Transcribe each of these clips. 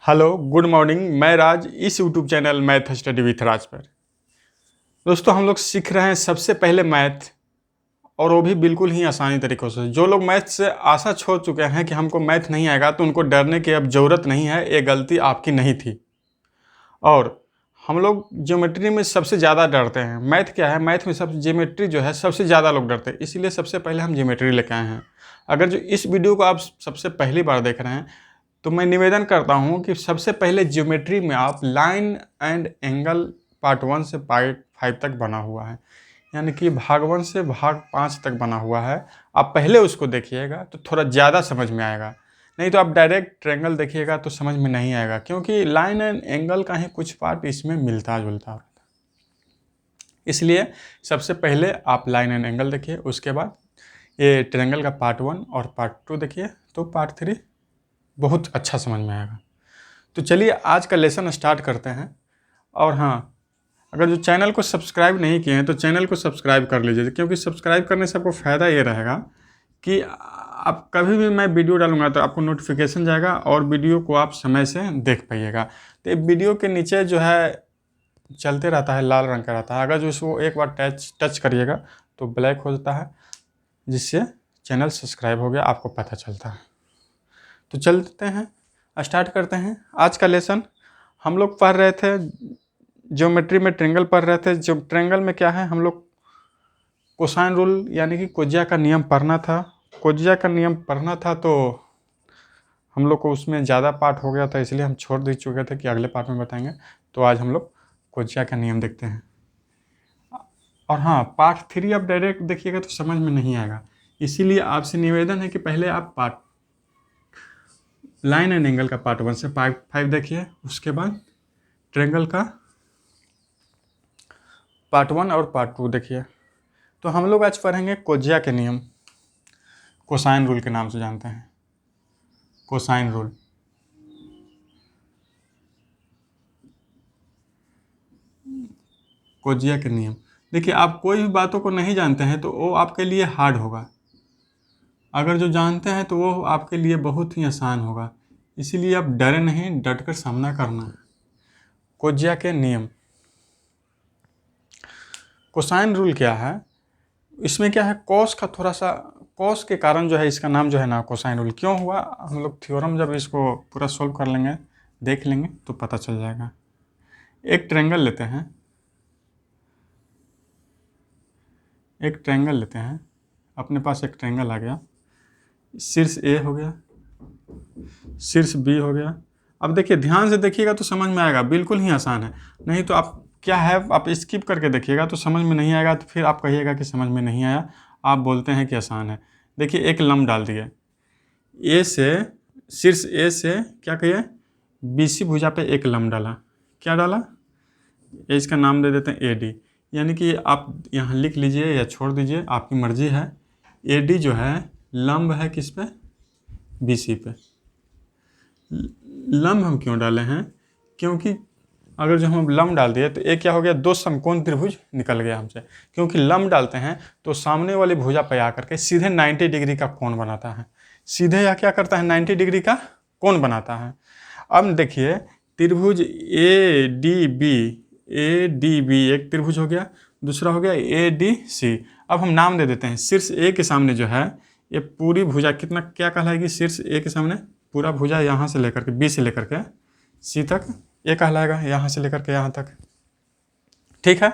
Hello good morning. मैं राज, इस YouTube channel math study with Raj पर दोस्तों हम लोग सीख रहे हैं सबसे पहले मैथ, और वो भी बिल्कुल ही आसानी तरीक़ों से। जो लोग मैथ से आशा छोड़ चुके हैं कि हमको मैथ नहीं आएगा, तो उनको डरने की अब ज़रूरत नहीं है। ये गलती आपकी नहीं थी। और हम लोग ज्योमेट्री में सबसे ज़्यादा डरते हैं। मैथ क्या है, मैथ में सब ज्योमेट्री जो है सबसे ज़्यादा लोग डरते हैं, इसीलिए सबसे पहले हम ज्योमेट्री लेके आए हैं। अगर जो इस वीडियो को आप सबसे पहली बार देख रहे हैं, तो मैं निवेदन करता हूं कि सबसे पहले ज्योमेट्री में आप लाइन एंड एंगल पार्ट 1 से पार्ट 5 तक बना हुआ है, यानी कि भाग 1 से भाग 5 तक बना हुआ है। आप पहले उसको देखिएगा तो थोड़ा ज़्यादा समझ में आएगा, नहीं तो आप डायरेक्ट ट्रायंगल देखिएगा तो समझ में नहीं आएगा, क्योंकि लाइन एंड एंगल का ही कुछ पार्ट इसमें मिलता जुलता होता है। इसलिए सबसे पहले आप लाइन एंड एंगल देखिए, उसके बाद ये ट्रायंगल का पार्ट 1 और पार्ट 2 देखिए, तो पार्ट 3 बहुत अच्छा समझ में आएगा। तो चलिए आज का लेसन स्टार्ट करते हैं। और हाँ, अगर जो चैनल को सब्सक्राइब नहीं किए हैं तो चैनल को सब्सक्राइब कर लीजिए, क्योंकि सब्सक्राइब करने से आपको फ़ायदा ये रहेगा कि आप कभी भी मैं वीडियो डालूंगा तो आपको नोटिफिकेशन जाएगा और वीडियो को आप समय से देख पाइएगा। तो वीडियो के नीचे जो है चलते रहता है, लाल रंग का रहता है, अगर जो इसको एक बार टच करिएगा तो ब्लैक हो जाता है, जिससे चैनल सब्सक्राइब हो गया आपको पता चलता है। तो चलते हैं, स्टार्ट करते हैं आज का लेसन। हम लोग पढ़ रहे थे ज्योमेट्री में, ट्रायंगल पढ़ रहे थे। जो ट्रायंगल में क्या है, हम लोग कोसाइन रूल यानी कि कोज्या का नियम पढ़ना था। कोज्या का नियम पढ़ना था तो हम लोग को उसमें ज़्यादा पार्ट हो गया था, इसलिए हम छोड़ दे चुके थे कि अगले पार्ट में बताएंगे। तो आज हम लोग कोज्या का नियम देखते हैं। और हाँ, पार्ट 3 आप डायरेक्ट देखिएगा तो समझ में नहीं आएगा, इसीलिए आपसे निवेदन है कि पहले आप पार्ट लाइन एंड एंगल का पार्ट 1 से पार्ट 5 देखिए, उसके बाद ट्रायंगल का पार्ट 1 और पार्ट 2 देखिए। तो हम लोग आज पढ़ेंगे कोज्या के नियम, कोसाइन रूल के नाम से जानते हैं, कोसाइन रूल। कोज्या के नियम देखिए, आप कोई भी बातों को नहीं जानते हैं तो वो आपके लिए हार्ड होगा, अगर जो जानते हैं तो वो आपके लिए बहुत ही आसान होगा। इसीलिए आप डरे नहीं, डट कर सामना करना है। कोज्या के नियम, कोसाइन रूल क्या है, इसमें क्या है, कॉस का थोड़ा सा, कॉस के कारण जो है इसका नाम जो है ना कोसाइन रूल क्यों हुआ, हम लोग थ्योरम जब इसको पूरा सोल्व कर लेंगे, देख लेंगे तो पता चल जाएगा। एक ट्रायंगल लेते हैं, एक ट्रायंगल लेते हैं, अपने पास एक ट्रायंगल आ गया, शीर्ष ए हो गया, शीर्ष बी हो गया। अब देखिए, ध्यान से देखिएगा तो समझ में आएगा, बिल्कुल ही आसान है। नहीं तो आप क्या है, आप स्किप करके देखिएगा तो समझ में नहीं आएगा, तो फिर आप कहिएगा कि समझ में नहीं आया, आप बोलते हैं कि आसान है। देखिए, एक लंब डाल दिए, ए से, शीर्ष ए से क्या कहिए, बीसी भुजा पे एक लंब डाला। क्या डाला, इसका नाम दे देते हैं ए डी, यानी कि आप यहाँ लिख लीजिए या छोड़ दीजिए, आपकी मर्जी है। ए डी जो है लंब है किस पे, बीसी पे। लंब हम क्यों डाले हैं, क्योंकि अगर जो हम लंब डाल दिए तो एक क्या हो गया, दो समकोण त्रिभुज निकल गया हमसे। क्योंकि लंब डालते हैं तो सामने वाली भुजा पे आकर के सीधे 90 डिग्री का कोण बनाता है, सीधे या क्या करता है, 90 डिग्री का कोण बनाता है। अब देखिए, त्रिभुज ए डी बी एक त्रिभुज हो गया, दूसरा हो गया ए डी सी। अब हम नाम दे देते हैं, शीर्ष ए के सामने जो है ये पूरी भुजा कितना क्या कहलाएगी, शीर्ष ए के सामने पूरा भुजा यहाँ से लेकर के बी से लेकर के सी तक ये कहलाएगा, यहाँ से लेकर के यहाँ तक, ठीक है।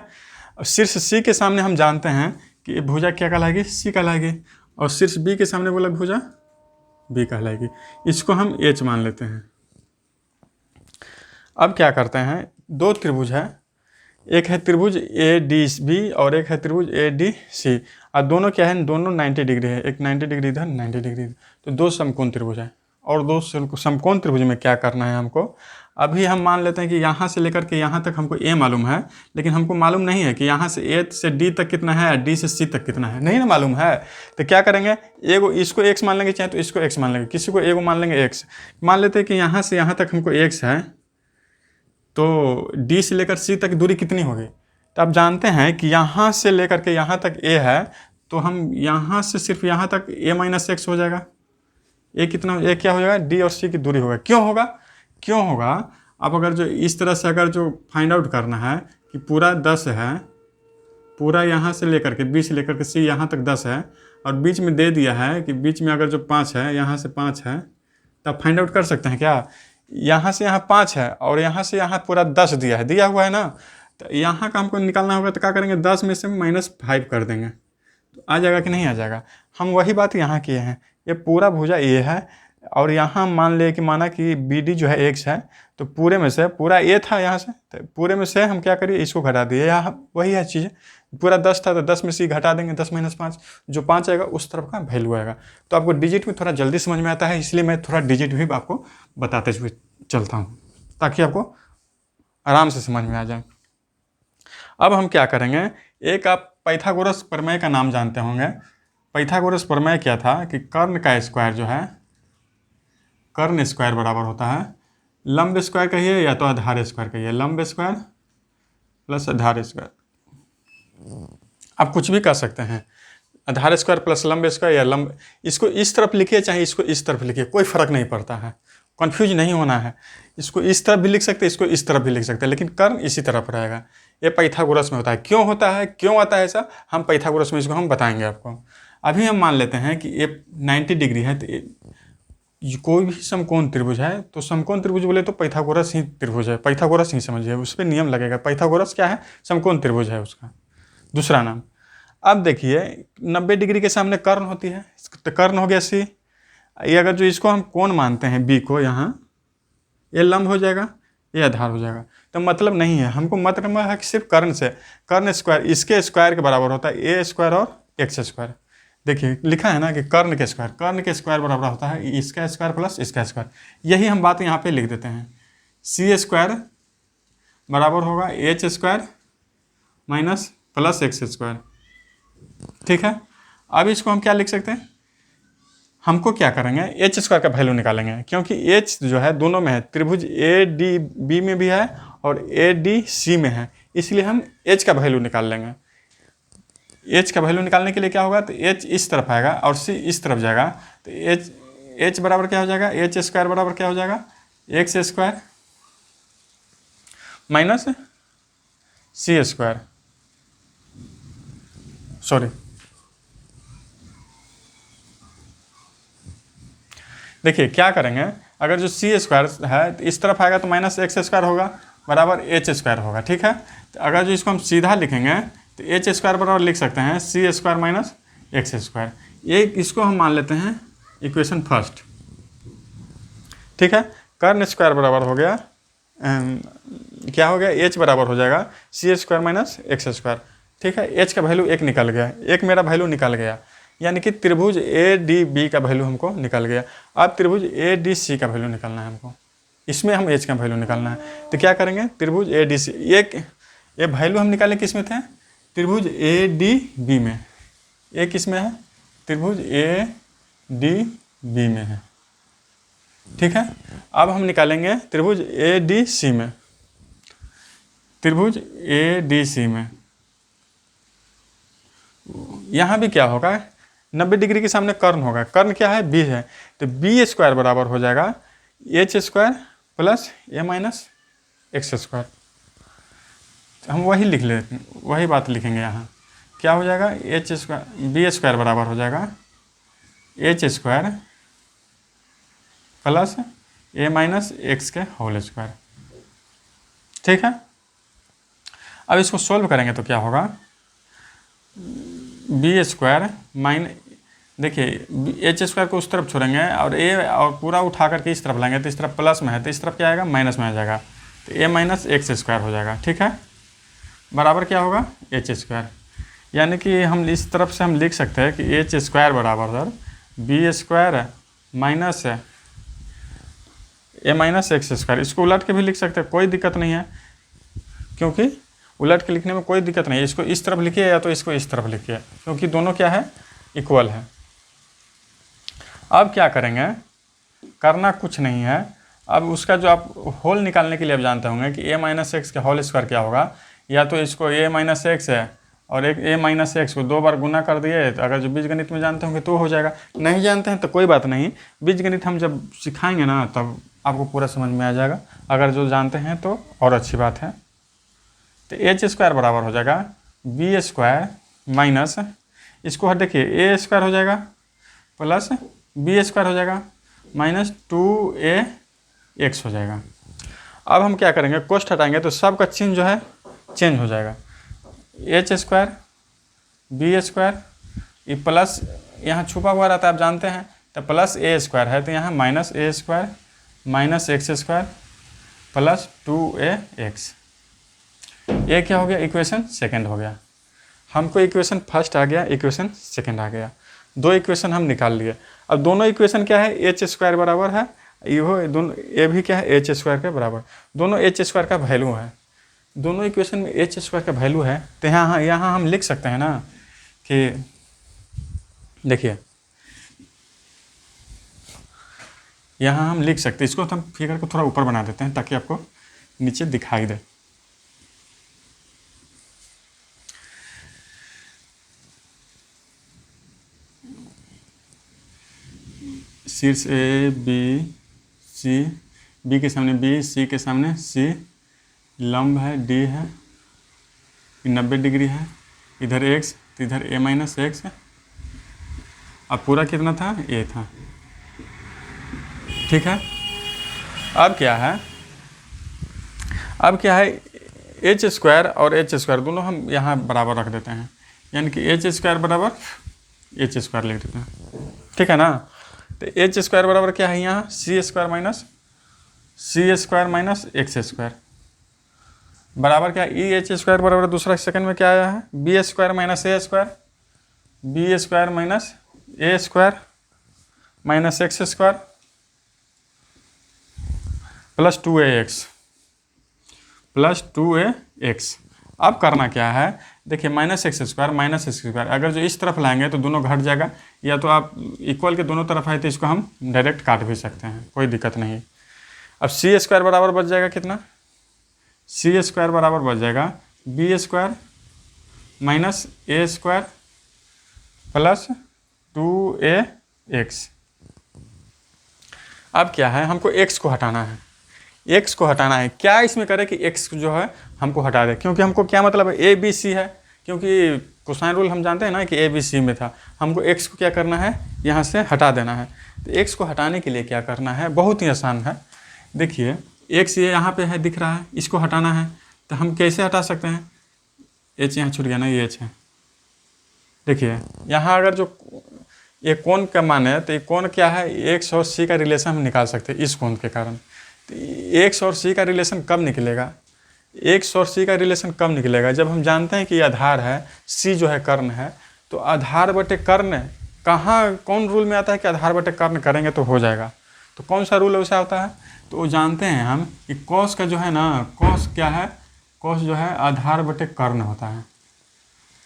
और शीर्ष सी के सामने हम जानते हैं कि ये भुजा क्या कहलाएगी, सी कहलाएगी, और शीर्ष बी के सामने बोला भुजा बी कहलाएगी। इसको हम एच मान लेते हैं। अब क्या करते हैं, दो त्रिभुज है, एक है त्रिभुज ए डी बी और एक है त्रिभुज ए डी सी, और दोनों क्या है, दोनों 90 डिग्री है, एक 90 डिग्री इधर 90 डिग्री इधर, तो दो समकोण त्रिभुज है। और दो समकोण त्रिभुज में क्या करना है हमको, अभी हम मान लेते हैं कि यहाँ से लेकर के यहाँ तक हमको ए मालूम है, लेकिन हमको मालूम नहीं है कि यहाँ से ए से डी तक कितना है, डी से सी तक कितना है, नहीं ना मालूम है। तो क्या करेंगे, एगो इसको एक्स मान लेंगे, चाहे तो इसको एक्स मान लेंगे, किसी को एगो मान लेंगे एक्स। मान लेते हैं कि यहाँ से यहाँ तक हमको एक्स है, तो डी से लेकर सी तक दूरी कितनी होगी, तो आप जानते हैं कि यहाँ से लेकर के यहाँ तक ए है, तो हम यहाँ से सिर्फ यहाँ तक ए माइनस एक्स हो जाएगा। ए कितना, ए क्या हो जाएगा, डी और सी की दूरी होगा। क्यों होगा, क्यों होगा? आप अगर जो इस तरह से अगर जो फाइंड आउट करना है कि पूरा 10 है, पूरा यहाँ से लेकर के बी से लेकर के सी यहाँ तक 10 है, और बीच में दे दिया है कि बीच में अगर जो 5 है, यहाँ से 5 है, तब फाइंड आउट कर सकते हैं क्या? यहाँ से यहाँ 5 है और यहाँ से यहाँ पूरा 10 दिया है, दिया हुआ है ना, तो यहाँ का हमको निकालना होगा तो क्या करेंगे? 10 में से -5 कर देंगे, तो आ जाएगा कि नहीं आ जाएगा? हम वही बात यहाँ किए हैं। ये पूरा भुजा ए है और यहाँ मान ले कि माना कि बी डी जो है एक्स है, तो पूरे में से पूरा ए था यहाँ से, तो पूरे में से हम क्या करिए? इसको घटा दिए। यहाँ वही है चीज़, पूरा 10 था तो 10 में से घटा देंगे, 10 - 5, जो 5 आएगा उस तरफ का वैल्यू आएगा। तो आपको डिजिट में थोड़ा जल्दी समझ में आता है, इसलिए मैं थोड़ा डिजिट भी आपको बताते हुए चलता हूँ ताकि आपको आराम से समझ में आ जाए। अब हम क्या करेंगे? एक आप पाइथागोरस प्रमेय का नाम जानते होंगे। पाइथागोरस प्रमेय क्या था कि कर्ण का स्क्वायर जो है, कर्ण स्क्वायर बराबर होता है लंब स्क्वायर कहिए या तो आधार स्क्वायर कहिए, लंब स्क्वायर प्लस आधार स्क्वायर, आप कुछ भी कर सकते हैं, आधार स्क्वायर प्लस लंब स्क्वायर या लंब, इसको इस तरफ लिखिए चाहे इसको इस तरफ लिखिए, कोई फर्क नहीं पड़ता है, कंफ्यूज नहीं होना है। इसको इस तरफ भी लिख सकते हैं, इसको इस तरफ भी लिख सकते हैं, लेकिन कर्ण इसी तरफ रहेगा। ये पाइथागोरस में होता है। क्यों होता है, क्यों आता है ऐसा, हम पाइथागोरस में इसको हम बताएंगे आपको। अभी हम मान लेते हैं कि ये 90 डिग्री है, तो कोई भी समकोण त्रिभुज है, तो समकोण त्रिभुज बोले तो पाइथागोरस ही त्रिभुज है, पाइथागोरस ही समझिए, उस पर नियम लगेगा। पाइथागोरस क्या है? समकोण त्रिभुज है उसका दूसरा नाम। अब देखिए 90 डिग्री के सामने कर्ण होती है, तो कर्ण हो गया सी। ये अगर जो इसको हम कोण मानते हैं बी को, यहाँ ये लंब हो जाएगा, ये आधार हो जाएगा। तो मतलब नहीं है, हमको मतलब है कि सिर्फ कर्ण से, कर्ण स्क्वायर इसके स्क्वायर के बराबर होता है, ए स्क्वायर और एक्स स्क्वायर। देखिए लिखा है ना कि कर्ण के स्क्वायर बराबर होता है इसका स्क्वायर प्लस इसका स्क्वायर। यही हम बात यहाँ पे लिख देते हैं, सी स्क्वायर बराबर होगा H square minus plus x square. ठीक है, अब इसको हम क्या लिख सकते हैं? हमको क्या करेंगे? एच स्क्वायर का वैल्यू निकालेंगे, क्योंकि एच जो है दोनों में है, त्रिभुज ए डी बी में भी है और ए डी सी में है, इसलिए हम एच का वैल्यू निकाल लेंगे। एच का वैल्यू निकालने के लिए क्या होगा? तो एच इस तरफ आएगा और सी इस तरफ जाएगा, तो एच बराबर क्या हो जाएगा? एच स्क्वायर बराबर क्या हो जाएगा? X square minus C square, sorry देखिए क्या करेंगे, अगर जो सी स्क्वायर है तो इस तरफ आएगा तो माइनस एक्स स्क्वायर होगा बराबर एच स्क्वायर होगा। ठीक है, तो अगर जो इसको हम सीधा लिखेंगे तो एच स्क्वायर बराबर लिख सकते हैं सी स्क्वायर माइनस एक्स स्क्वायर। ये इसको हम मान लेते हैं इक्वेशन फर्स्ट। ठीक है, कर्ण स्क्वायर बराबर हो गया क्या हो गया? एच बराबर हो जाएगा सी स्क्वायर माइनस एक्स स्क्वायर। ठीक है, एच का वैल्यू एक निकल गया, एक मेरा वैल्यू निकल गया, यानी कि त्रिभुज ए डी बी का वैल्यू हमको निकल गया। अब त्रिभुज ए डी सी का वैल्यू निकालना है हमको, इसमें हम एच का वैल्यू निकालना है। तो क्या करेंगे? त्रिभुज ए डी सी, ये वैल्यू हम निकाले किस में थे? त्रिभुज ए डी बी में। ये किस में है? त्रिभुज ए डी बी में है। ठीक है, अब हम निकालेंगे त्रिभुज ए डी सी में, त्रिभुज ए डी सी में यहाँ भी क्या होगा? 90 डिग्री के सामने कर्ण होगा, कर्ण क्या है? बी है, तो बी स्क्वायर बराबर हो जाएगा एच स्क्वायर प्लस ए माइनस एक्स स्क्वायर। हम वही लिख लेते, वही बात लिखेंगे यहाँ, क्या हो जाएगा? एच स्क्वायर बी स्क्वायर बराबर हो जाएगा एच स्क्वायर प्लस ए माइनस एक्स के होल स्क्वायर। ठीक है, अब इसको सोल्व करेंगे तो क्या होगा? बी स्क्वायर माइन, देखिए एच स्क्वायर को उस तरफ छोड़ेंगे और ए और पूरा उठा करके इस तरफ लाएंगे, तो इस तरफ प्लस में है तो इस तरफ क्या आएगा? माइनस में आ जाएगा, तो ए माइनस एक्स स्क्वायर हो जाएगा। ठीक है, बराबर क्या होगा? एच स्क्वायर, यानी कि हम इस तरफ से हम लिख सकते हैं कि एच स्क्वायर बराबर सर बी स्क्वायर माइनस ए माइनस एक्स स्क्वायर। इसको उलट के भी लिख सकते हैं, कोई दिक्कत नहीं है, क्योंकि उलट के लिखने में कोई दिक्कत नहीं है। इसको इस तरफ लिखिए या तो इसको इस तरफ लिखिए, क्योंकि दोनों क्या है? इक्वल है। अब क्या करेंगे? करना कुछ नहीं है, अब उसका जो आप होल निकालने के लिए आप जानते होंगे कि ए माइनस एक्स का होल स्क्वायर क्या होगा? या तो इसको ए माइनस एक्स है और एक ए माइनस एक्स को 2 बार गुना कर दिए, तो अगर जो बीजगणित में जानते होंगे तो हो जाएगा, नहीं जानते हैं तो कोई बात नहीं, बीजगणित हम जब सिखाएंगे ना तब आपको पूरा समझ में आ जाएगा। अगर जो जानते हैं तो और अच्छी बात है। तो एच स्क्वायर बराबर हो जाएगा बी स्क्वायर माइनस, इसको देखिए ए स्क्वायर हो जाएगा प्लस बी स्क्वायर हो जाएगा माइनस 2a x हो जाएगा। अब हम क्या करेंगे, कोष्ट हटाएंगे तो सबका चिन्ह जो है चेंज हो जाएगा। एच स्क्वायर बी स्क्वायर, ये प्लस यहाँ छुपा हुआ रहता है आप जानते हैं, तो प्लस ए स्क्वायर है तो यहाँ minus A square minus X square plus 2ax। ये क्या हो गया, इक्वेशन सेकंड हो गया। हमको इक्वेशन फर्स्ट आ गया, इक्वेशन सेकंड आ गया, दो इक्वेशन हम निकाल लिए। अब दोनों इक्वेशन क्या है, एच स्क्वायर बराबर है, ये दोनों ये भी क्या है एच स्क्वायर के बराबर, दोनों एच स्क्वायर का वैल्यू है। दोनों इक्वेशन में एच स्क्वायर का वैल्यू है तो यहाँ हम लिख सकते हैं ना कि देखिए यहाँ हम लिख सकते हैं, इसको हम फिगर को थोड़ा ऊपर बना देते हैं ताकि आपको नीचे दिखाई दे। शीर्ष ए बी सी, बी के सामने बी, सी के सामने सी, लंब है डी है, 90 डिग्री है, इधर एक्स तो इधर ए माइनस एक्स है। अब पूरा कितना था, ए था, ठीक है। अब क्या है, एच स्क्वायर और एच स्क्वायर दोनों हम यहाँ बराबर रख देते हैं, यानी कि एच स्क्वायर बराबर एच स्क्वायर लिख देते हैं, ठीक है ना। तो एच स्क्वायर बराबर क्या है यहाँ, सी स्क्वायर माइनस एक्स स्क्वायर बराबर क्या, ई एच स्क्वायर बराबर दूसरा सेकंड में क्या आया है, B square minus A square, B square minus A square minus X square plus 2ax। अब करना क्या है, देखिए माइनस एक्स स्क्वायर अगर जो इस तरफ लाएंगे तो दोनों घट जाएगा, या तो आप इक्वल के दोनों तरफ है तो इसको हम डायरेक्ट काट भी सकते हैं, कोई दिक्कत नहीं। अब सी स्क्वायर बराबर बच जाएगा कितना, सी स्क्वायर बराबर बच जाएगा B square minus A square plus 2ax। अब क्या है, हमको x को हटाना है, x को हटाना है। क्या इसमें करें कि x जो है हमको हटा दे, क्योंकि हमको क्या मतलब है, ए बी सी है, क्योंकि कोसाइन रूल हम जानते हैं ना कि ए बी सी में था, हमको x को क्या करना है, यहाँ से हटा देना है। तो x को हटाने के लिए क्या करना है, बहुत ही आसान है। देखिए x ये यहाँ पे है दिख रहा है, इसको हटाना है तो हम कैसे हटा सकते हैं, h यहाँ छूट गया ना, ये h है। देखिए यहाँ अगर जो ये कोण का मान है तो ये कोण क्या है, x और c का रिलेशन हम निकाल सकते हैं इस कोण के कारण। तो x और c का रिलेशन कब निकलेगा, x और c का रिलेशन कब निकलेगा, जब हम जानते हैं कि ये आधार है, c जो है कर्ण है, तो आधार बटे कर्ण कहाँ कौन रूल में आता है कि आधार बटे कर्ण करेंगे तो हो जाएगा। तो कौन सा रूल वैसा होता है, तो वो जानते हैं हम कि कॉस का जो है ना, कॉस क्या है, कॉस जो है आधार बटे कर्ण होता है,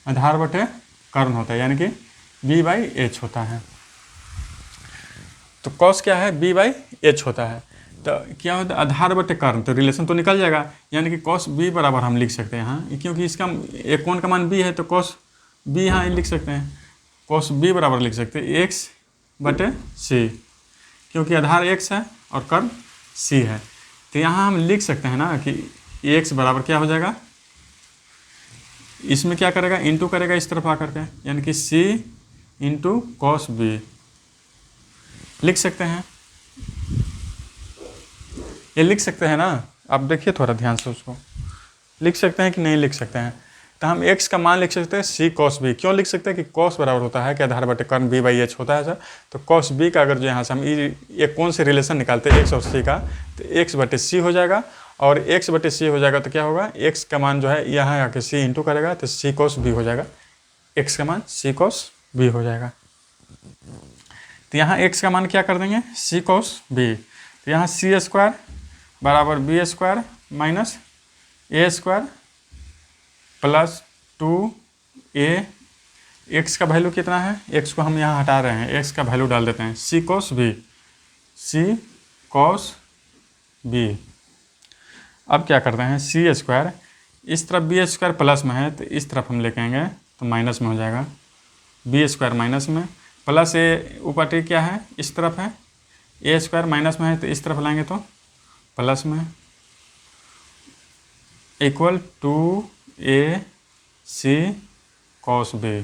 आधार बटे कर्ण होता है, यानी कि b/h होता है। तो कॉस क्या है, b/h होता है। तो क्या होता है, आधार बटे कर्ण, तो रिलेशन तो निकल जाएगा, यानी कि कॉस b बराबर हम लिख सकते हैं यहाँ, क्योंकि इसका एक कोण का मान b है तो कॉस b यहाँ लिख सकते हैं, कॉस b बराबर लिख सकते हैं x/c, क्योंकि आधार x है और कर्ण c है। तो यहाँ हम लिख सकते हैं ना कि x बराबर क्या हो जाएगा, इसमें क्या करेगा, इंटू करेगा इस तरफ आकर के, यानी कि c इंटू कॉस b लिख सकते हैं, ये लिख सकते हैं ना। आप देखिए थोड़ा ध्यान से उसको, लिख सकते हैं कि नहीं लिख सकते हैं। तो हम x का मान लिख सकते हैं c cos b, क्यों लिख सकते हैं कि cos बराबर होता है कि आधार बटे कर्ण b/h होता है सर। तो cos b का अगर जो यहाँ से हम ये कौन से रिलेशन निकालते हैं x और c का, तो x/c हो जाएगा, और x/c हो जाएगा तो क्या होगा, x का मान जो है यहाँ आके c इंटू करेगा तो c cos b हो जाएगा, x का मान c cos b हो जाएगा। तो यहाँ x का मान क्या कर देंगे, c cos b, तो यहाँ c स्क्वायर बराबर b square minus A square plus 2a, x का वैल्यू कितना है, x को हम यहाँ हटा रहे हैं, x का वैल्यू डाल देते हैं c cos b। अब क्या करते हैं, c स्क्वायर इस तरफ b स्क्वायर प्लस में है तो इस तरफ हम लेके आएंगे तो माइनस में हो जाएगा, b स्क्वायर माइनस में प्लस ए ऊपर टी क्या है इस तरफ है, ए स्क्वायर माइनस में है तो इस तरफ लाएंगे तो प्लस में, equal to A C cos B.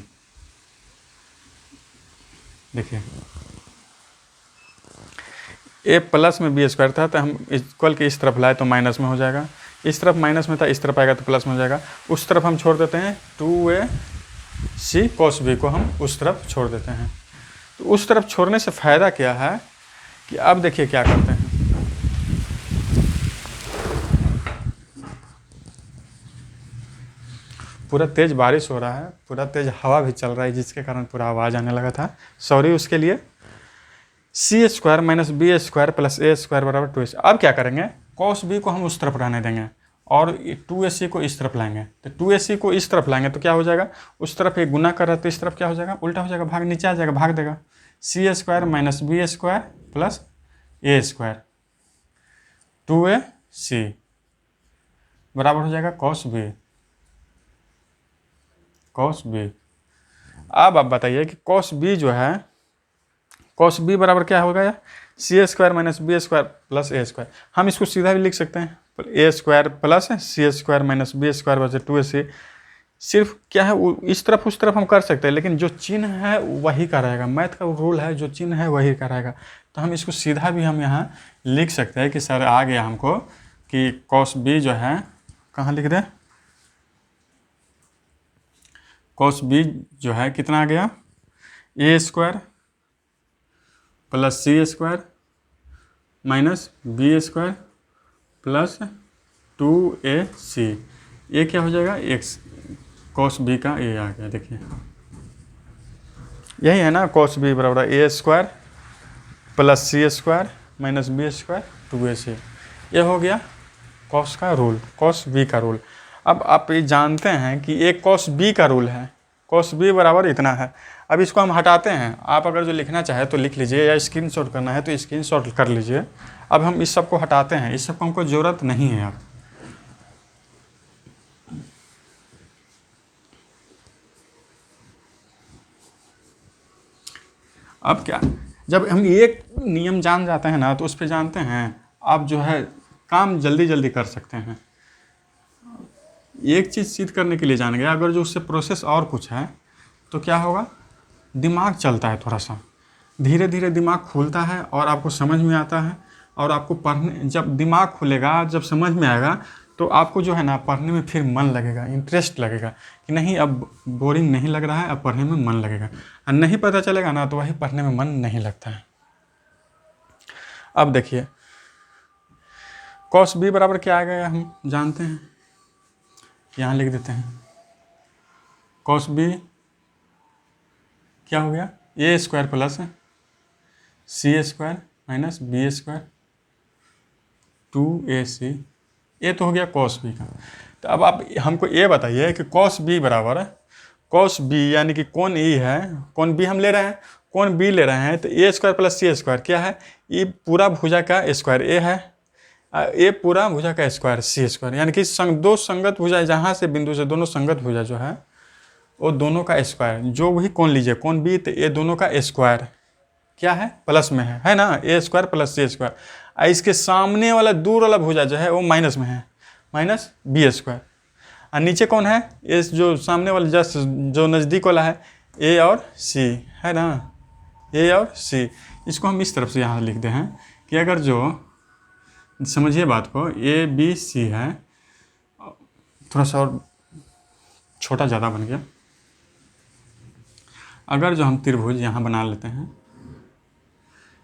देखिए ए प्लस में बी स्क्वायर था तो हम इक्वल के इस तरफ लाए तो माइनस में हो जाएगा, इस तरफ माइनस में था इस तरफ आएगा तो प्लस में हो जाएगा। उस तरफ हम छोड़ देते हैं 2ac cos b को हम उस तरफ छोड़ देते हैं। तो उस तरफ छोड़ने से फ़ायदा क्या है कि अब देखिए क्या करते हैं, पूरा तेज़ बारिश हो रहा है, पूरा तेज़ हवा भी चल रहा है जिसके कारण पूरा आवाज़ आने लगा था, सॉरी उसके लिए। C square minus B square plus A square बराबर 2ac। अब क्या करेंगे, कॉस बी को हम उस तरफ रहने देंगे और 2ac को इस तरफ लाएंगे। तो 2ac को इस तरफ लाएंगे तो क्या हो जाएगा, उस तरफ एक गुना कर रहा है तो इस तरफ क्या हो जाएगा, उल्टा हो जाएगा, भाग नीचे आ जाएगा, भाग देगा। C square minus B square plus A square 2ac बराबर हो जाएगा कॉस बी, कॉस बी। अब आप बताइए कि कॉस बी जो है, कॉस बी बराबर क्या हो गया, C square minus B square plus A square. हम इसको सीधा भी लिख सकते हैं, A square plus C square minus B square बचे 2ac। सिर्फ क्या है, इस तरफ उस तरफ हम कर सकते हैं, लेकिन जो चिन्ह है वही का रहेगा, मैथ का रूल है, जो चिन्ह है वही का रहेगा। तो हम इसको सीधा भी हम यहाँ लिख सकते हैं कि सर आ गया हमको कि कॉस बी जो है, कहाँ लिख दें, कॉस बी जो है कितना आ गया, A square plus C square minus B square plus 2ac। ये क्या हो जाएगा, एक्स कॉस बी का ए आ गया। देखिए यही है ना, कॉस बी बराबर A square plus C square minus B square 2ac। ये हो गया कॉस का रूल, कॉस बी का रूल। अब आप ये जानते हैं कि एक कॉस बी का रूल है, कॉस बी बराबर इतना है। अब इसको हम हटाते हैं, आप अगर जो लिखना चाहे तो लिख लीजिए, या स्क्रीनशॉट करना है तो स्क्रीनशॉट कर लीजिए। अब हम इस सब को हटाते हैं, इस सब को हमको ज़रूरत नहीं है। अब क्या, जब हम एक नियम जान जाते हैं ना तो उस पर जानते हैं, आप जो है काम जल्दी जल्दी कर सकते हैं। एक चीज़ सिद्ध करने के लिए जान गया, अगर जो उससे प्रोसेस और कुछ है तो क्या होगा, दिमाग चलता है, थोड़ा सा धीरे धीरे दिमाग खुलता है और आपको समझ में आता है। और आपको पढ़ने, जब दिमाग खुलेगा, जब समझ में आएगा तो आपको जो है ना पढ़ने में फिर मन लगेगा, इंटरेस्ट लगेगा कि नहीं अब बोरिंग नहीं लग रहा है, अब पढ़ने में मन लगेगा। और नहीं पता चलेगा ना तो वही पढ़ने में मन नहीं लगता है। अब देखिए कॉस बी बराबर क्या आ गया, हम जानते हैं, यहाँ लिख देते हैं। कॉस बी क्या हो गया, A square plus C square minus B square 2ac। ये तो हो गया कॉस बी का। तो अब आप हमको ये बताइए कि कॉस बी बराबर, कॉस बी यानी कि कौन ई है, कौन बी हम ले रहे हैं, कौन बी ले रहे हैं, तो A square plus C square क्या है, ये पूरा भुजा का स्क्वायर ए है, ए पूरा भुजा का स्क्वायर सी स्क्वायर, यानी कि दो संगत भुजा, जहाँ से बिंदु से दोनों संगत भुजा जो है वो दोनों का स्क्वायर, जो भी कौन लीजिए, कौन बी, तो ये दोनों का स्क्वायर क्या है, प्लस में है ना, ए स्क्वायर प्लस सी स्क्वायर। इसके सामने वाला दूर वाला भुजा जो है वो माइनस में है, माइनस बी स्क्वायर। और नीचे कौन है, ये जो सामने वाला जस्ट जो नज़दीक वाला है ए और सी है ना, ए और सी। इसको हम इस तरफ से यहाँ लिखते हैं कि अगर जो, समझिए बात को, ए बी सी है, थोड़ा सा और छोटा ज़्यादा बन गया। अगर जो हम त्रिभुज यहाँ बना लेते हैं,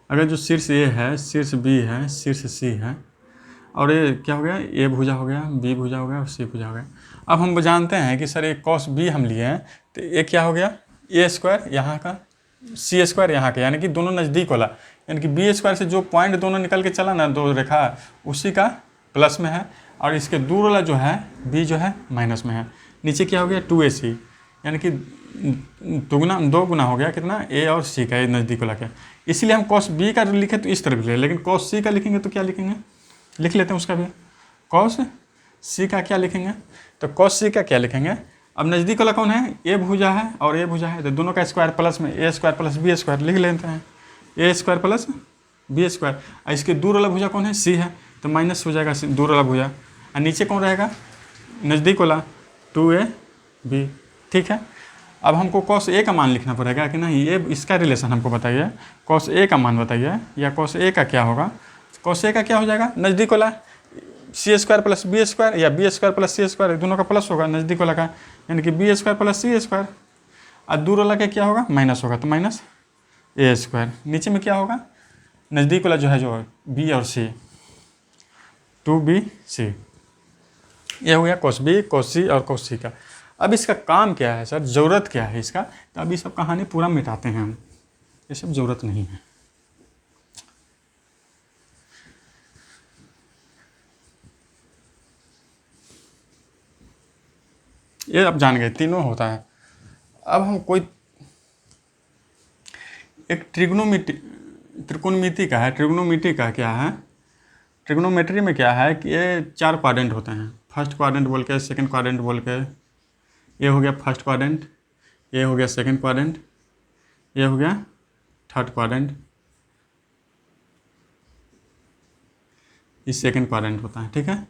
अगर जो शीर्ष ए है, शीर्ष बी है, शीर्ष सी है, और ये क्या हो गया, ए भुजा हो गया, बी भुजा हो गया और सी भुजा हो गया। अब हम जानते हैं कि सर एक कॉस बी हम लिए हैं, तो ये क्या हो गया, ए स्क्वायर यहाँ का, सी स्क्वायर यहाँ का, यानी कि दोनों नज़दीक वाला, यानी कि बी स्क्वायर से जो पॉइंट दोनों निकल के चला ना, दो रेखा, उसी का प्लस में है, और इसके दूर वाला जो है बी जो है माइनस में है। नीचे क्या हो गया 2ac, यानी कि दो गुना हो गया कितना, ए और सी का, ये नज़दीक वाला क्या। इसीलिए हम कॉस बी का लिखे तो इस तरफ ले, लेकिन कॉस सी का लिखेंगे तो क्या लिखेंगे, लिख लेते हैं उसका भी, कॉस सी का क्या लिखेंगे, तो कॉस सी का क्या लिखेंगे। अब नज़दीक वाला कौन है, ए भुजा है और ए भुजा है, तो दोनों का स्क्वायर प्लस में ए स्क्वायर प्लस बी स्क्वायर लिख लेते हैं, A square plus B square. और इसके दूर वाला भुजा कौन है, सी है, तो माइनस हो जाएगा दूर वाला भुजा। और नीचे कौन रहेगा, नज़दीक वाला 2ab। ठीक है, अब हमको cos a का मान लिखना पड़ेगा कि नहीं, ये इसका रिलेशन हमको बताइए, cos a का मान बताइए, या cos a का क्या होगा। cos a का क्या हो जाएगा, नज़दीक वाला सी स्क्वायर प्लस बी स्क्वायर, या B square plus C square, दोनों का प्लस होगा नज़दीक वाला का, यानी कि B square plus C square. और दूर वाला का क्या होगा, माइनस होगा, तो माइनस ए स्क्वायर। नीचे में क्या होगा, नज़दीक वाला जो है, जो बी और सी, 2bc। ये हो गया cos b, cos c और cos c का। अब इसका काम क्या है सर, ज़रूरत क्या है इसका, तो अब ये सब कहानी पूरा मिटाते हैं हम, ये सब ज़रूरत नहीं है। ये अब जान गए, तीनों होता है। अब हम कोई एक त्रिकोणमिति का है, ट्रिग्नोमेट्री का क्या है, ट्रिग्नोमेट्री में क्या है कि ये 4 क्वाड्रेंट होते हैं, फर्स्ट क्वाड्रेंट बोल के, सेकंड क्वाड्रेंट बोल के, ये हो गया फर्स्ट क्वाड्रेंट, ये हो गया सेकंड क्वाड्रेंट, ये हो गया थर्ड क्वाड्रेंट, ये सेकंड क्वाड्रेंट होता है। ठीक है,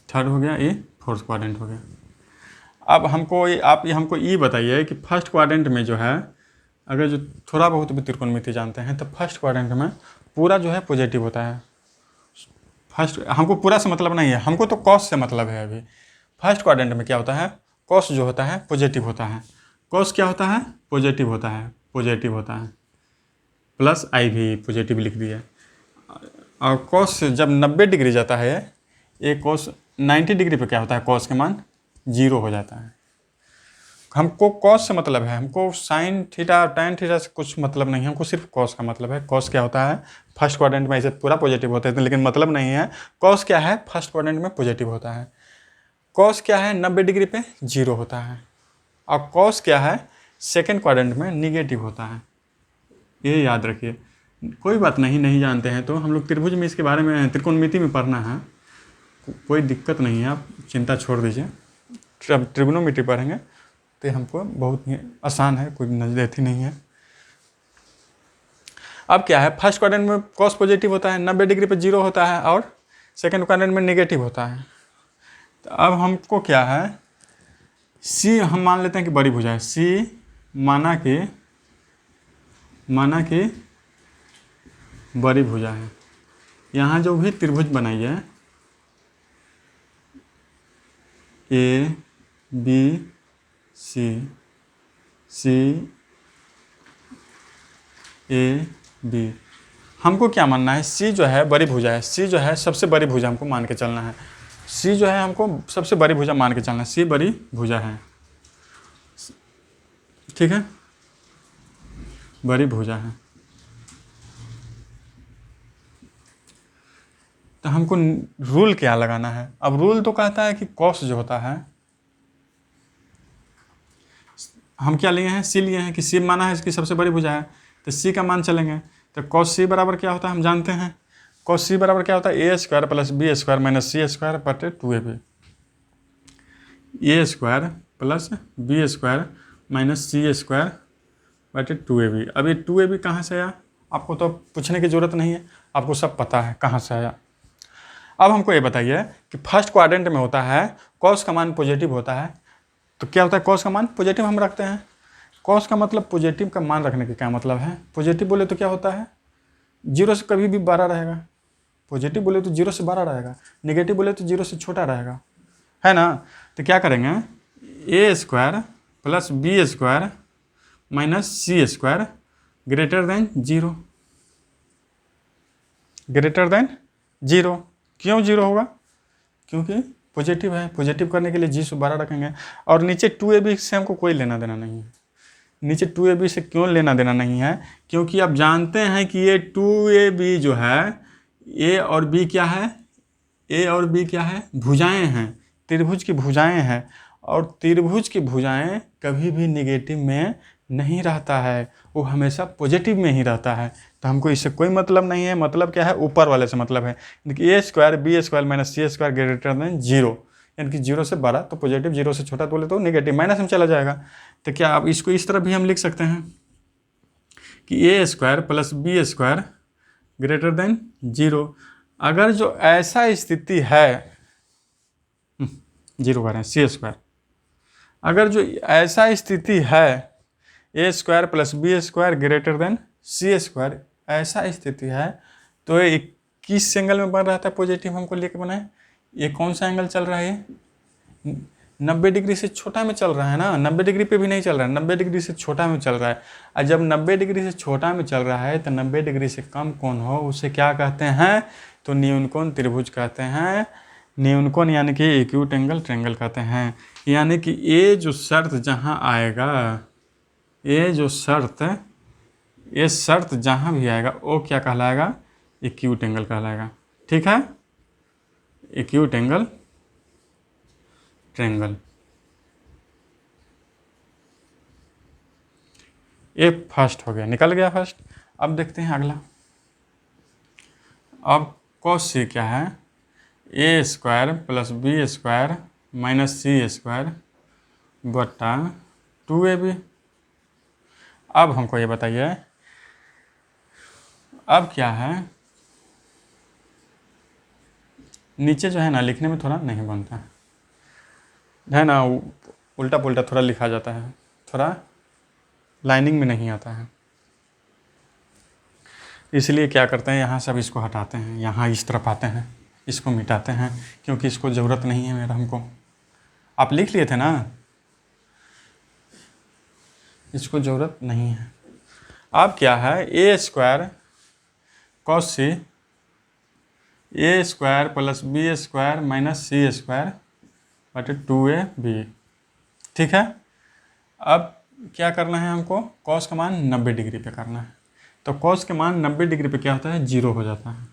थर्ड हो गया, ये फोर्थ क्वाड्रेंट हो गया। अब हमको हमको ये बताइए कि फर्स्ट क्वाड्रेंट में जो है, अगर जो थोड़ा बहुत भी त्रिकोणमिति जानते हैं, तो फर्स्ट क्वाड्रेंट में पूरा जो है पॉजिटिव होता है। फर्स्ट, हमको पूरा से मतलब नहीं है, हमको तो कॉस से मतलब है। अभी फर्स्ट क्वाड्रेंट में क्या होता है, कॉस जो होता है पॉजिटिव होता है। कॉस क्या होता है, पॉजिटिव होता है, पॉजिटिव होता है, प्लस आई भी पॉजिटिव लिख दिया। और कॉस जब 90 डिग्री जाता है, ये कॉस 90 डिग्री पे क्या होता है, कॉस के मान 0 हो जाता है। हमको कॉस से मतलब है, हमको साइन थीटा टैन थीटा से कुछ मतलब नहीं है, हमको सिर्फ कॉस का मतलब है। कॉस क्या होता है, फर्स्ट क्वाड्रेंट में ऐसे पूरा पॉजिटिव होता है, लेकिन मतलब नहीं है कॉस क्या है, फर्स्ट क्वाड्रेंट में पॉजिटिव होता है। कॉस क्या है, 90 डिग्री पे 0 होता है। और कॉस क्या है, सेकेंड क्वाड्रेंट में निगेटिव होता है। ये याद रखिए, कोई बात नहीं, नहीं जानते हैं तो हम लोग त्रिभुज में इसके बारे में, त्रिकोणमिति में पढ़ना है, कोई दिक्कत नहीं है, आप चिंता छोड़ दीजिए। जब ट्रिग्नोमेट्री पढ़ेंगे तो हमको बहुत ही आसान है, कोई नजदीक ही नहीं है। अब क्या है, फर्स्ट क्वाड्रेंट में कॉस पॉजिटिव होता है, 90 डिग्री पे 0 होता है, और सेकंड क्वाड्रेंट में नेगेटिव होता है। तो अब हमको क्या है, सी हम मान लेते हैं कि बड़ी भुजा है, सी माना कि बड़ी भुजा है। यहाँ जो भी त्रिभुज बनाई है, A B C, C A B, हमको क्या मानना है, सी जो है बड़ी भुजा है, सी जो है सबसे बड़ी भुजा हमको मान के चलना है। सी जो है हमको सबसे बड़ी भुजा मान के चलना है, सी बड़ी भुजा है। ठीक है, बड़ी भुजा है। तो हमको रूल क्या लगाना है, अब रूल तो कहता है कि कॉस जो होता है, हम क्या लिए हैं, सी लिए हैं कि सी माना है इसकी सबसे बड़ी भुजा है, तो सी का मान चलेंगे। तो कॉस सी बराबर क्या होता है हम जानते हैं, कॉस सी बराबर क्या होता है, A square plus B square minus C square बटे 2ab। A square plus B square minus C square बटे 2ab। अब ये 2ab कहाँ से आया, आपको तो पूछने की ज़रूरत नहीं है, आपको सब पता है कहाँ से आया। अब हमको ये बताइए कि फर्स्ट क्वाड्रेंट में होता है कॉस का मान पॉजिटिव होता है, तो क्या होता है, कॉस का मान पॉजिटिव हम रखते हैं। कॉस का मतलब पॉजिटिव का मान रखने का क्या मतलब है, पॉजिटिव बोले तो क्या होता है, 0 से कभी भी बड़ा रहेगा। पॉजिटिव बोले तो 0 से बड़ा रहेगा, नेगेटिव बोले तो 0 से छोटा रहेगा, है ना। तो क्या करेंगे, A square plus B square minus C square greater than 0, greater than 0। क्यों 0 होगा, क्योंकि पॉजिटिव है, पॉजिटिव करने के लिए जी से 12 रखेंगे। और नीचे 2ab से हमको कोई लेना देना नहीं है, नीचे 2ab से क्यों लेना देना नहीं है, क्योंकि आप जानते हैं कि ये 2ab जो है, ए और बी क्या है, ए और बी क्या है, भुजाएं हैं, त्रिभुज की भुजाएं हैं, और त्रिभुज की भुजाएं कभी भी नेगेटिव में नहीं रहता है, वो हमेशा पॉजिटिव में ही रहता है। तो हमको इससे कोई मतलब नहीं है, मतलब क्या है, ऊपर वाले से मतलब है, A square B square minus C square greater than 0, यानी कि 0 से बड़ा तो पॉजिटिव, 0 से छोटा बोले तो नेगेटिव, माइनस में चला जाएगा। तो क्या अब इसको इस तरह भी हम लिख सकते हैं कि A square plus B square greater than 0। अगर जो ऐसा स्थिति है, 0 कह रहे हैं, सी स्क्वायर, अगर जो ऐसा स्थिति है A square plus B square greater than C square, ऐसा स्थिति है, तो ये किस एंगल में बन रहा था पॉजिटिव, हमको लेके बनाए। ये कौन सा एंगल चल रहा है, 90 डिग्री से छोटा में चल रहा है ना, 90 डिग्री पे भी नहीं चल रहा है, 90 डिग्री से छोटा में चल रहा है। और जब 90 डिग्री से छोटा में चल रहा है तो 90 डिग्री से कम कौन हो उसे क्या कहते हैं, तो न्यूनकोण त्रिभुज कहते हैं। न्यूनकोण यानी कि एक्यूट एंगल ट्रायंगल कहते हैं। यानी कि ये जो शर्त जहाँ आएगा, ये शर्त जहाँ भी आएगा वो क्या कहलाएगा, एक्यूट एंगल कहलाएगा। ठीक है, एक्यूट एंगल ट्रायंगल। ये फर्स्ट हो गया, निकल गया फर्स्ट। अब देखते हैं अगला। अब कॉस सी क्या है, A square plus B square minus C square बटा 2ab। अब हमको ये बताइए, अब क्या है, नीचे जो है ना लिखने में थोड़ा नहीं बनता है ना, उल्टा पुल्टा थोड़ा लिखा जाता है, थोड़ा लाइनिंग में नहीं आता है, इसलिए क्या करते हैं यहाँ सब इसको हटाते हैं, यहाँ इस तरफ आते हैं, इसको मिटाते हैं, क्योंकि इसको ज़रूरत नहीं है मेरा, हमको। आप लिख लिए थे ना, इसको ज़रूरत नहीं है। अब क्या है, A square cos C, A square plus B square minus C square बटे 2ab। ठीक है, अब क्या करना है हमको, कॉस का मान 90 डिग्री पे करना है। तो कॉस के मान 90 डिग्री पे क्या होता है, 0 हो जाता है।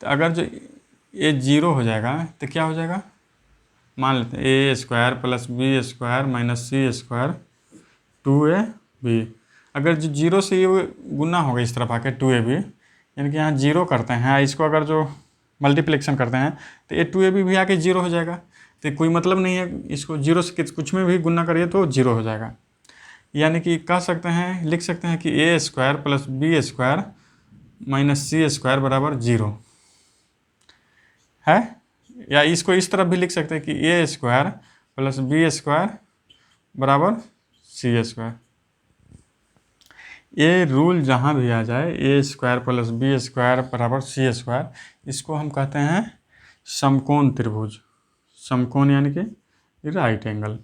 तो अगर जो ये 0 हो जाएगा तो क्या हो जाएगा, मान लेते हैं A square plus B square minus C square 2ab। अगर जो 0 से ये गुना होगा इस तरफ आके 2ab, यानी कि यहाँ 0 करते हैं, इसको अगर जो मल्टीप्लिकेशन करते हैं तो ये 2ab भी आके 0 हो जाएगा। तो कोई मतलब नहीं है, इसको 0 से कुछ में भी गुना करिए तो 0 हो जाएगा। यानी कि कह सकते हैं, लिख सकते हैं कि A square plus B square minus C square बराबर 0 है। या इसको इस तरफ भी लिख सकते हैं कि A square plus B square बराबर सी स्क्वायर। ये रूल जहाँ भी आ जाए, ए स्क्वायर प्लस बी स्क्वायर बराबर सी स्क्वायर, इसको हम कहते हैं समकोण त्रिभुज। समकोण यानी कि राइट एंगल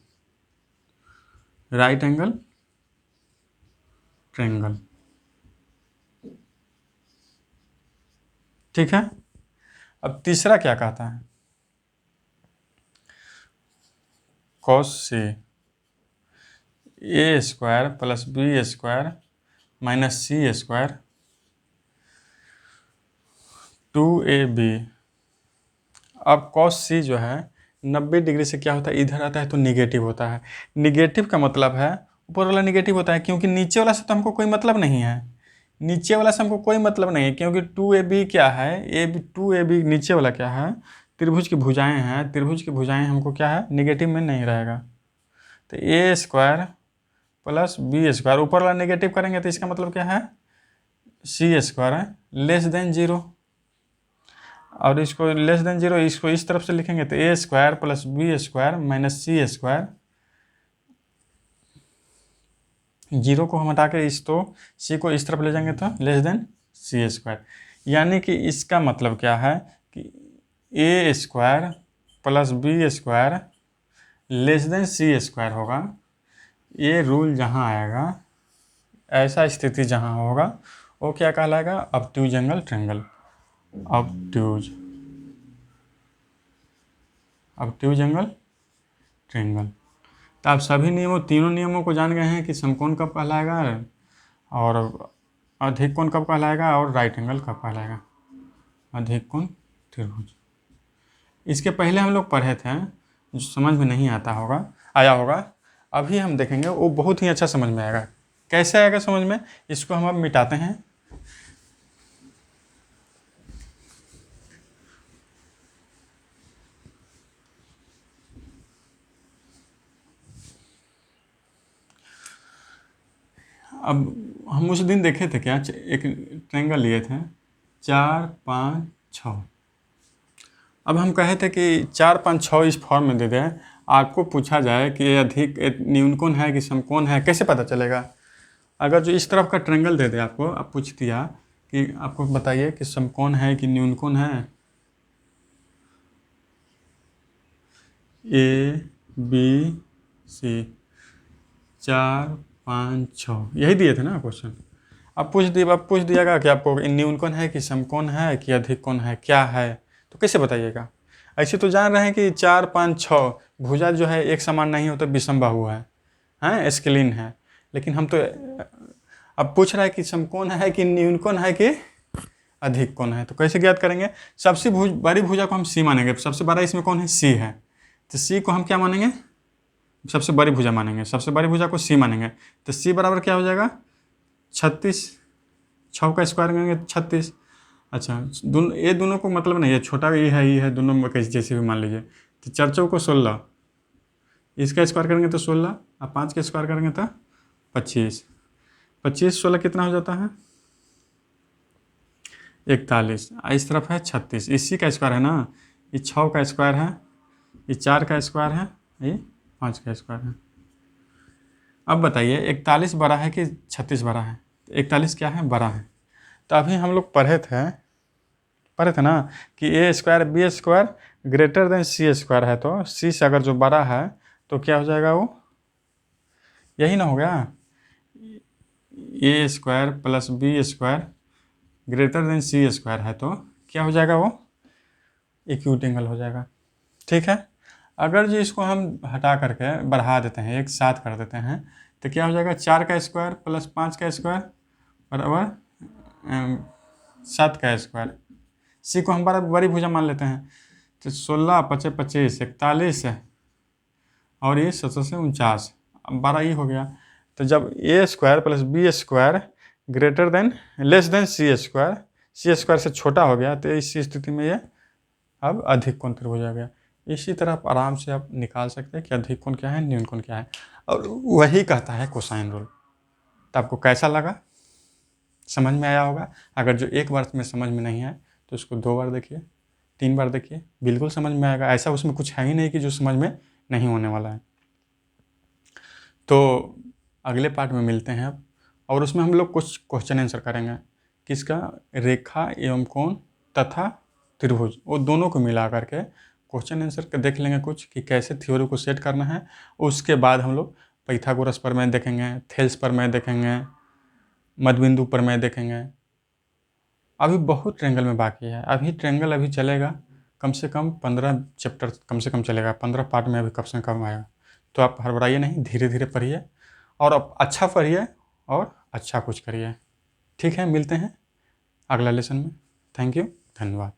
ट्रायंगल। ठीक है, अब तीसरा क्या कहता है, cos C A square plus B square minus C square 2ab। अब कॉस सी जो है 90 डिग्री से क्या होता है, इधर आता है तो निगेटिव होता है। निगेटिव का मतलब है ऊपर वाला निगेटिव होता है, क्योंकि नीचे वाला से तो हमको कोई मतलब नहीं है, नीचे वाला से हमको कोई मतलब नहीं है, क्योंकि 2ab क्या है, ए 2ab नीचे वाला क्या है, त्रिभुज की भुजाएं हैं, त्रिभुज की भुजाएं हमको क्या है, निगेटिव में नहीं रहेगा। तो A square plus B square, ऊपर वाला नेगेटिव करेंगे तो इसका मतलब क्या है, सी स्क्वायर है लेस देन 0, और इसको लेस देन 0 इसको इस तरफ से लिखेंगे तो A square plus B square minus C square, 0 को हम हटा के इस तो सी को इस तरफ ले जाएंगे तो लेस देन सी स्क्वायर। यानी कि इसका मतलब क्या है कि A square plus B square less than C square होगा। ये रूल जहाँ आएगा, ऐसा स्थिति जहाँ होगा, वो क्या कहलाएगा, obtuse angle triangle. Obtuse angle triangle. तो आप सभी नियमों, तीनों नियमों को जान गए हैं कि समकोण कब कहलाएगा, और अधिक कोण कब कहलाएगा, और राइट एंगल कब कहलाएगा, अधिक कोण त्रिभुज। इसके पहले हम लोग पढ़े थे, जो समझ में नहीं आया होगा, अभी हम देखेंगे वो बहुत ही अच्छा समझ में आएगा। कैसे आएगा समझ में, इसको हम अब मिटाते हैं। अब हम उस दिन देखे थे क्या, एक ट्रायंगल लिए थे, 4 5 6। अब हम कहे थे कि 4 5 6 इस फॉर्म में दे दें, आपको पूछा जाए कि अधिक न्यूनकोण है कि समकोण है, कैसे पता चलेगा? अगर जो इस तरफ का ट्रायंगल दे दे आपको, अब पूछ दिया कि आपको बताइए कि समकोण है कि न्यूनकोण है। ए बी सी 4 5 6 यही दिए थे ना क्वेश्चन। अब पूछ दिएगा कि आपको न्यूनकोण है कि समकोण है कि अधिक कोण है, क्या है, तो कैसे बताइएगा? ऐसे तो जान रहे हैं कि 4 5 6 भुजा जो है एक समान नहीं होता, विषमबाहु है, हैं स्केलिन है। लेकिन हम तो अब पूछ रहा है कि समकोण है कि न्यूनकोण है कि अधिक कोण है, तो कैसे ज्ञात करेंगे? सबसे बड़ी भुजा को हम सी मानेंगे, सबसे बड़ा इसमें कौन है? सी है, तो सी को हम क्या मानेंगे? सबसे बड़ी भुजा मानेंगे, सबसे बड़ी भुजा को सी मानेंगे। तो सी बराबर क्या हो जाएगा? 36, 6 का स्क्वायर करेंगे 36। अच्छा, दोनों को मतलब नहीं है, छोटा ये है दोनों में कैसे जैसे भी मान लीजिए। तो 4 चौको 16, इसका स्क्वायर करेंगे तो 16, और 5 का स्क्वायर करेंगे तो 25। 25 16 कितना हो जाता है? 41। इस तरफ है 36, इसी का स्क्वायर है ना, ये 6 का स्क्वायर है, ये 4 का स्क्वायर है, ये 5 का स्क्वायर है। अब बताइए 41 बड़ा है कि 36 बड़ा है? 41 क्या है? बड़ा है। तो अभी हम लोग पढ़े थे ना कि A square B square greater than C square है, तो सी से अगर जो बड़ा है तो क्या हो जाएगा? वो यही ना हो गया, A square plus B square greater than C square है, तो क्या हो जाएगा? वो एक्यूट एंगल हो जाएगा। ठीक है। अगर जो इसको हम हटा करके बढ़ा देते हैं, एक साथ कर देते हैं, तो क्या हो जाएगा? 4 का स्क्वायर प्लस 5 का स्क्वायर बराबर 7 का स्क्वायर। सी को हम बड़ी भुजा मान लेते हैं, तो 16 5 25 41 और ये 17 से 49, अब 12 ही हो गया। तो जब A square plus B square greater than less than C square से छोटा हो गया, तो इस स्थिति में ये अब अधिक कोण त्रिभुज हो गया। इसी तरह आप आराम से आप निकाल सकते हैं कि अधिक कोण क्या है, न्यून कोण क्या है, और वही कहता है कोसाइन रूल। तो आपको कैसा लगा? समझ में आया होगा। अगर जो एक बार में समझ में नहीं आए तो उसको 2 बार देखिए, 3 बार देखिए, बिल्कुल समझ में आएगा। ऐसा उसमें कुछ है ही नहीं कि जो समझ में नहीं होने वाला है। तो अगले पार्ट में मिलते हैं अब, और उसमें हम लोग कुछ क्वेश्चन आंसर करेंगे। किसका? रेखा एवं कोण तथा त्रिभुज, वो दोनों को मिला करके क्वेश्चन आंसर के देख लेंगे कुछ, कि कैसे थ्योरी को सेट करना है। उसके बाद हम लोग पाइथागोरस प्रमेय देखेंगे, थेल्स प्रमेय देखेंगे, मध्यबिंदु प्रमेय देखेंगे। अभी बहुत ट्रायंगल में बाकी है, अभी ट्रायंगल अभी चलेगा कम से कम 15 चैप्टर कम से कम चलेगा, 15 पार्ट में अभी कम से कम आएगा। तो आप हड़बड़ाइए नहीं, धीरे धीरे पढ़िए, और अब अच्छा पढ़िए और अच्छा कुछ करिए। ठीक है, मिलते हैं अगला लेसन में। थैंक यू, धन्यवाद।